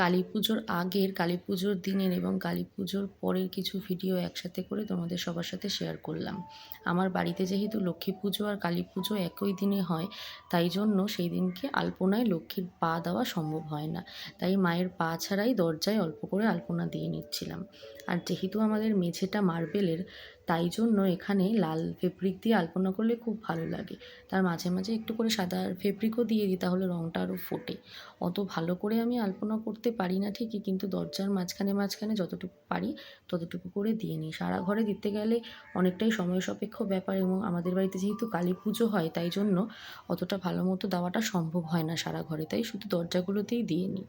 কালী পুজোর আগের, কালী পুজোর দিনের এবং কালী পুজোর পরের কিছু ভিডিও একসাথে করে তোমাদের সবার সাথে শেয়ার করলাম। আমার বাড়িতে যেহেতু লক্ষ্মী পুজো আর কালী পুজো একই দিনে হয়, তাই জন্য সেই দিনকে আলপনায় লক্ষ্মীর পা দেওয়া সম্ভব হয় না। তাই মায়ের পা ছাড়াই দরজায় অল্প করে আলপনা দিয়ে নিচ্ছিলাম। আর যেহেতু আমাদের মেঝেটা মার্বেলের, তাই জন্য এখানে লাল ফেব্রিক দিয়ে আলপনা করলে খুব ভালো লাগে। তার মাঝে মাঝে একটু করে সাদা ফেব্রিকও দিয়ে দিই, তাহলে রঙটা আরও ফোটে। অত ভালো করে আমি আলপনা করতে পারি না ঠিকই, কিন্তু দরজার মাঝখানে মাঝখানে যতটুকু পারি ততটুকু করে দিয়ে নিই। সারা ঘরে দিতে গেলে অনেকটাই সময় সাপেক্ষ ব্যাপার, এবং আমাদের বাড়িতে যেহেতু কালী পুজো হয়, তাই জন্য অতটা ভালো মতো দেওয়াটা সম্ভব হয় না সারা ঘরে, তাই শুধু দরজাগুলোতেই দিয়ে নিই।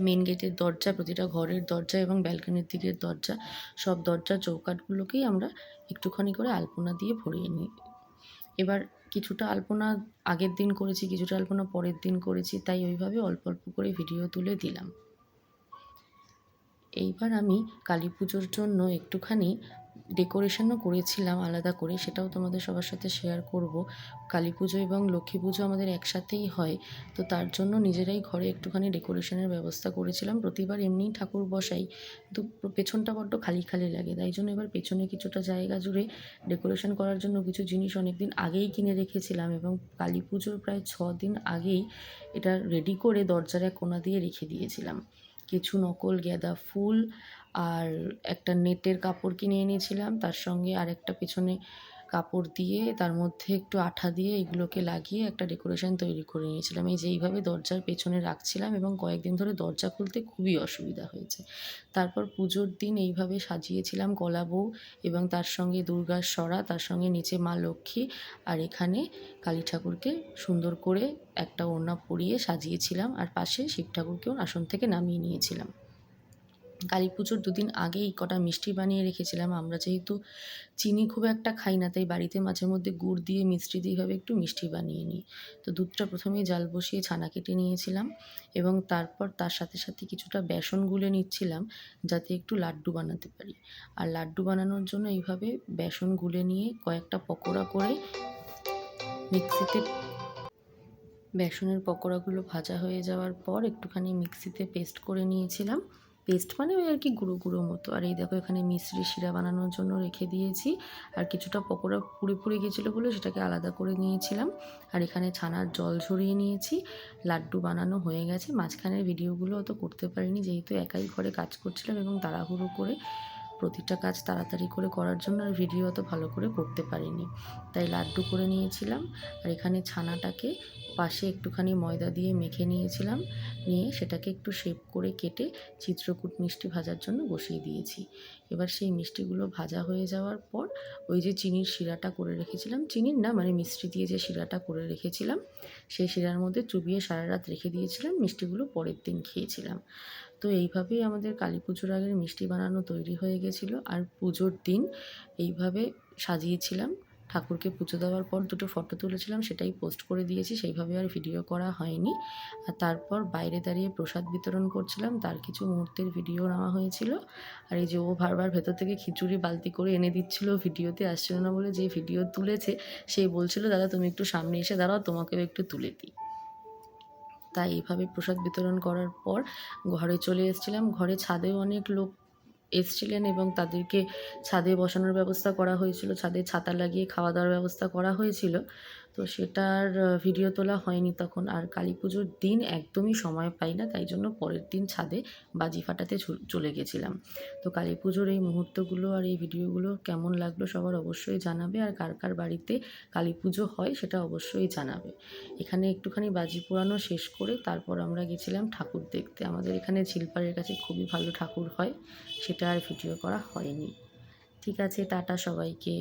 মেন গেটের দরজা, প্রতিটা ঘরের দরজা এবং ব্যালকনির দিকের দরজা, সব দরজার চৌকাঠগুলোকেই আমরা একটুখানি করে আলপনা দিয়ে ভরিয়ে নিই। এবার কিছুটা আলপনা আগের দিন করেছি, কিছুটা আলপনা পরের দিন করেছি, তাই ওইভাবে অল্প অল্প করে ভিডিও তুলে দিলাম। এইবার আমি কালী পুজোর জন্য একটুখানি ডেকোরেশনও করেছিলাম আলাদা করে, সেটাও তোমাদের সবার সাথে শেয়ার করব। কালী পুজো এবং লক্ষ্মী পুজো আমাদের একসাথেই হয়, তো তার জন্য নিজেরাই ঘরে একটুখানি ডেকোরেশনের ব্যবস্থা করেছিলাম। প্রতিবার এমনিই ঠাকুর বসাই, কিন্তু পেছনটা বড্ড খালি খালি লাগে, তাই জন্য এবার পেছনে কিছুটা জায়গা জুড়ে ডেকোরেশন করার জন্য কিছু জিনিস অনেক দিন আগেই কিনে রেখেছিলাম, এবং কালী পুজোর প্রায় 6 দিন আগেই এটা রেডি করে দরজার এক কোণা দিয়ে রেখে দিয়েছিলাম। কিছু নকল গাঁদা ফুল আর একটা নেটের কাপড় কিনে এনেছিলাম, তার সঙ্গে আরেকটা পেছনে কাপড় দিয়ে তার মধ্যে একটু আঠা দিয়ে এগুলোকে লাগিয়ে একটা ডেকোরেশন তৈরি করে নিয়েছিলাম। এই যে এইভাবে দরজার পেছনে রাখছিলাম, এবং কয়েকদিন ধরে দরজা খুলতে খুবই অসুবিধা হয়েছে। তারপর পুজোর দিন এইভাবে সাজিয়েছিলাম কলা বউ, এবং তার সঙ্গে দুর্গার সরা, তার সঙ্গে নিচে মা লক্ষ্মী, আর এখানে কালী ঠাকুরকে সুন্দর করে একটা ওড়না পরিয়ে সাজিয়েছিলাম, আর পাশে শিব ঠাকুরকেও আসন থেকে নামিয়ে নিয়েছিলাম। কালী পুজোর 2 দিন আগেই কটা মিষ্টি বানিয়ে রেখেছিলাম। আমরা যেহেতু চিনি খুব একটা খাই না, তাই বাড়িতে মাঝে মধ্যে গুড় দিয়ে মিষ্টি দিয়ে এইভাবে একটু মিষ্টি বানিয়ে নিই। তো দুধটা প্রথমেই জাল বসিয়ে ছানা কেটে নিয়েছিলাম, এবং তারপর তার সাথে সাথে কিছুটা বেসন গুলে নিচ্ছিলাম, যাতে একটু লাড্ডু বানাতে পারি। আর লাড্ডু বানানোর জন্য এইভাবে বেসন গুলে নিয়ে কয়েকটা পকোড়া করে মিক্সিতে, বেসনের পকোড়াগুলো ভাজা হয়ে যাওয়ার পর একটুখানি মিক্সিতে পেস্ট করে নিয়েছিলাম। পেস্ট মানে ওই আর কি গুঁড়ো গুঁড়ো মতো। আর এই দেখো এখানে মিশ্রি শিরা বানানোর জন্য রেখে দিয়েছি, আর কিছুটা পকোড়া পুড়ে পুড়ে গেছিলো বলে সেটাকে আলাদা করে নিয়েছিলাম। আর এখানে ছানার জল ঝরিয়ে নিয়েছি। লাড্ডু বানানো হয়ে গেছে। মাঝখানের ভিডিওগুলো অত করতে পারিনি, যেহেতু একাই ঘরে কাজ করছিলাম এবং তাড়াহুড়ো করে প্রতিটা কাজ তাড়াতাড়ি করে করার জন্য আর ভিডিও অত ভালো করে করতে পারিনি, তাই লাড্ডু করে নিয়েছিলাম। আর এখানে ছানাটাকে পাশে একটুখানি ময়দা দিয়ে মেখে নিয়েছিলাম, নিয়ে সেটাকে একটু শেপ করে কেটে চিত্রকূট মিষ্টি ভাজার জন্য বসিয়ে দিয়েছি। এবার সেই মিষ্টিগুলো ভাজা হয়ে যাওয়ার পর ওই যে চিনির শিরাটা করে রেখেছিলাম, চিনির না মানে মিষ্টি দিয়ে যে শিরাটা করে রেখেছিলাম, সেই শিরার মধ্যে চুবিয়ে সারা রাত রেখে দিয়েছিলাম। মিষ্টিগুলো পরের দিন খেয়েছিলাম। তো এইভাবেই আমাদের কালী পুজোর আগের মিষ্টি বানানো তৈরি হয়ে গেছিলো। আর পুজোর দিন এইভাবে সাজিয়েছিলাম। ঠাকুরকে পুজো দেওয়ার পর 2টো ফটো তুলেছিলাম, সেটাই পোস্ট করে দিয়েছি, সেইভাবে আর ভিডিও করা হয়নি। আর তারপর বাইরে দাঁড়িয়ে প্রসাদ বিতরণ করছিলাম, তার কিছু মুহূর্তের ভিডিও নেওয়া হয়েছিল। আর এই যে ও বারবার ভেতর থেকে খিচুড়ি বালতি করে এনে দিচ্ছিল, ভিডিওতে আসছিল না বলে, যে ভিডিও তুলেছে সে বলছিল দাদা তুমি একটু সামনে এসে দাঁড়াও, তোমাকেও একটু তুলে দিই। তাই এইভাবে প্রসাদ বিতরণ করার পর ঘরে চলে এসেছিলাম। ঘরে ছাদেও অনেক লোক এসছিলেন, এবং তাদেরকে ছাদে বসানোর ব্যবস্থা করা হয়েছিল, ছাদে ছাতা লাগিয়ে খাওয়া দাওয়ার ব্যবস্থা করা হয়েছিল। তো সেটার ভিডিও তোলা হয়নি তখন। আর কালী পুজোর দিন একদমই সময় পাই না, তাই জন্য পরের দিন ছাদে বাজি ফাটাতে চলে গেছিলাম। তো কালী পুজোর এই মুহূর্তগুলো আর এই ভিডিওগুলো কেমন লাগলো সবার অবশ্যই জানাবে, আর কার কার বাড়িতে কালী পুজো হয় সেটা অবশ্যই জানাবে। এখানে একটুখানি বাজি পোড়ানো শেষ করে তারপর আমরা গেছিলাম ঠাকুর দেখতে। আমাদের এখানে ঝিলপাড়ের কাছে খুবই ভালো ঠাকুর হয়, সেটা আর ভিডিও করা হয়নি। ঠিক আছে, টাটা সবাইকে।